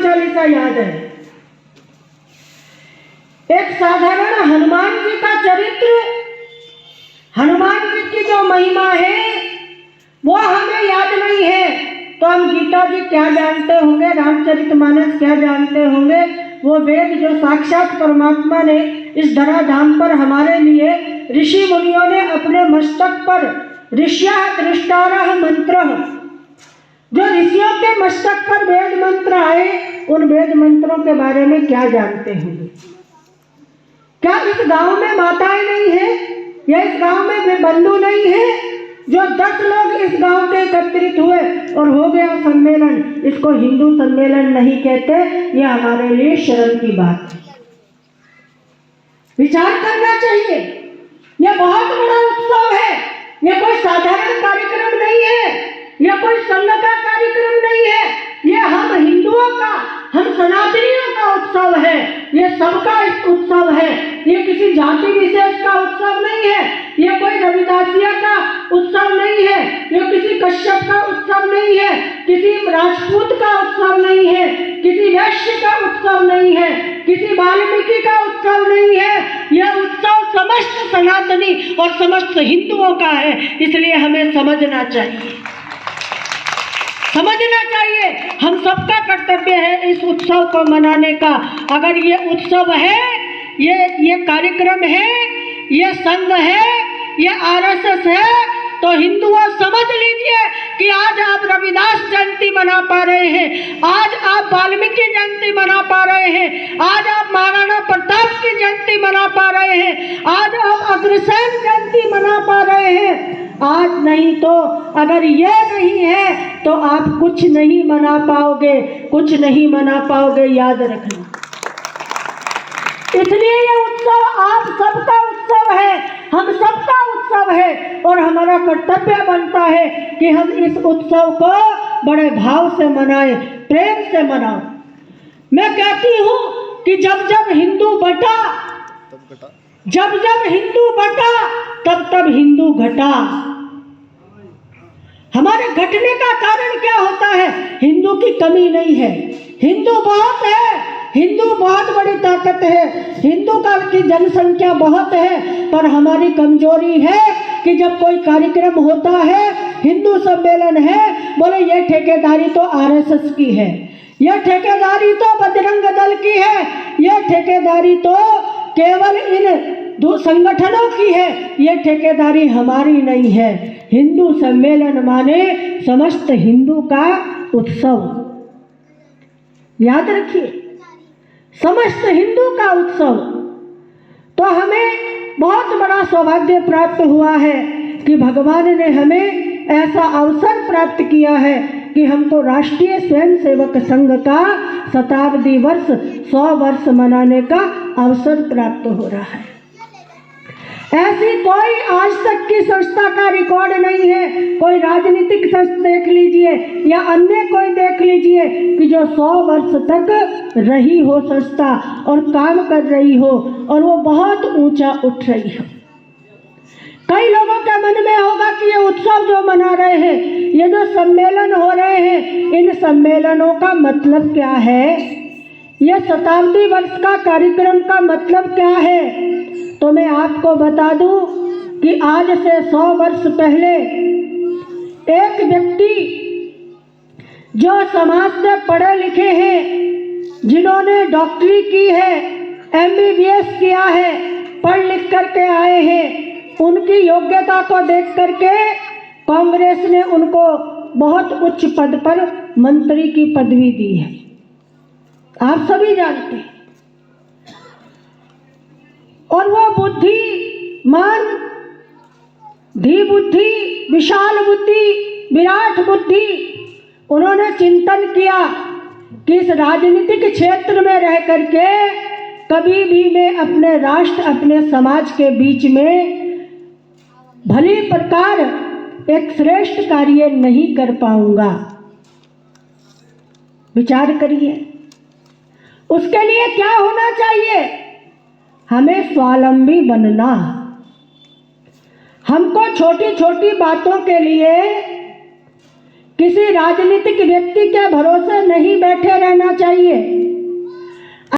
चालीसा याद है। एक साधारण हनुमान जी का चरित्र, हनुमान जी की जो महिमा है वो हमें याद नहीं है, तो हम गीता जी क्या जानते होंगे, रामचरितमानस क्या जानते होंगे, वो वेद जो साक्षात परमात्मा ने इस धराधाम पर हमारे लिए ऋषि मुनियों ने अपने मस्तक पर ऋष्याः दृष्टारः मंत्र, जो ऋषियों के मस्तक पर वेद मंत्र आए, उन वेद मंत्रों के बारे में क्या जानते होंगे। क्या इस गांव में माताएं नहीं है या इस गांव में वे बंधु नहीं है जो 10 लोग इस गांव के एकत्रित हुए और हो गया सम्मेलन। इसको हिंदू सम्मेलन नहीं कहते, ये हमारे लिए शर्म की बात है। विचार करना चाहिए, यह बहुत बड़ा उत्सव है, यह कोई साधारण कार्यक्रम नहीं है, यह कोई संघ का कार्यक्रम नहीं है, यह हम हिंदुओं का, हम सनातनियों का उत्सव है, यह सबका उत्सव है, यह किसी जाति विशेष का उत्सव नहीं है, यह कोई रविदासिया का उत्सव नहीं है, यह किसी कश्यप का उत्सव नहीं है, किसी राजपूत का उत्सव नहीं है, किसी वैश्य का उत्सव नहीं है, किसी वाल्मीकि का उत्सव नहीं है, यह उत्सव समस्त सनातनी और समस्त हिंदुओं का है। इसलिए हमें समझना चाहिए, समझना चाहिए, हम सबका कर्तव्य है इस उत्सव को मनाने का। अगर ये उत्सव है, ये कार्यक्रम है, ये संघ है, ये आरएसएस है, तो हिंदुओं समझ लीजिए कि आज आप रविदास जयंती मना पा रहे हैं, आज आप वाल्मीकि जयंती मना पा रहे हैं, आज आप महाराणा प्रताप की जयंती मना पा रहे हैं, आज आप अग्रसेन जयंती मना पा रहे हैं। आज नहीं तो अगर ये नहीं है तो आप कुछ नहीं मना पाओगे, कुछ नहीं मना पाओगे, याद रखना। इसलिए ये उत्सव आप सबका उत्सव है, हम सबका उत्सव है और हमारा कर्तव्य बनता है कि हम इस उत्सव को बड़े भाव से मनाएं, प्रेम से मनाओ। मैं कहती हूँ कि जब जब हिंदू बटा, जब जब हिंदू बटा, तब तब हिंदू घटा। हमारे घटने का कारण क्या होता है? हिंदू की कमी नहीं है, हिंदू बहुत है, हिंदू बहुत बड़ी ताकत है, हिंदू का की जनसंख्या बहुत है, पर हमारी कमजोरी है कि जब कोई कार्यक्रम होता है, हिंदू सम्मेलन है, बोले ये ठेकेदारी तो आरएसएस की है, यह ठेकेदारी तो बजरंग दल की है, यह ठेकेदारी तो केवल इन दो संगठनों की है, यह ठेकेदारी हमारी नहीं है। हिंदू सम्मेलन माने समस्त हिंदू का उत्सव, याद रखिए, समस्त हिंदू का उत्सव। तो हमें बहुत बड़ा सौभाग्य प्राप्त हुआ है कि भगवान ने हमें ऐसा अवसर प्राप्त किया है कि हमको राष्ट्रीय स्वयंसेवक संघ का शताब्दी वर्ष 100 वर्ष मनाने का अवसर प्राप्त हो रहा है। ऐसी कोई आज तक की संस्था का रिकॉर्ड नहीं है। कोई राजनीतिक संस्था देख लीजिए या अन्य कोई देख लीजिए कि जो 100 वर्ष तक रही हो संस्था और काम कर रही हो और वो बहुत ऊंचा उठ रही हो। कई लोगों के मन में होगा कि ये उत्सव जो मना रहे हैं, ये जो सम्मेलन हो रहे हैं, इन सम्मेलनों का मतलब क्या है, ये शताब्दी वर्ष का कार्यक्रम का मतलब क्या है। तो मैं आपको बता दूं कि आज से 100 वर्ष पहले एक व्यक्ति जो समाज से पढ़े लिखे हैं, जिन्होंने डॉक्टरी की है, एमबीबीएस किया है, पढ़ लिख करके आए हैं, उनकी योग्यता को देख करके कांग्रेस ने उनको बहुत उच्च पद पर मंत्री की पदवी दी है, आप सभी जानते हैं। और वो बुद्धिमान, धी बुद्धि, विशाल बुद्धि, विराट बुद्धि, उन्होंने चिंतन किया कि इस राजनीतिक क्षेत्र में रह करके कभी भी मैं अपने राष्ट्र, अपने समाज के बीच में भली प्रकार एक श्रेष्ठ कार्य नहीं कर पाऊंगा। विचार करिए, उसके लिए क्या होना चाहिए? हमें स्वावलंबी बनना। हमको छोटी छोटी बातों के लिए किसी राजनीतिक व्यक्ति के भरोसे नहीं बैठे रहना चाहिए। चाहिए।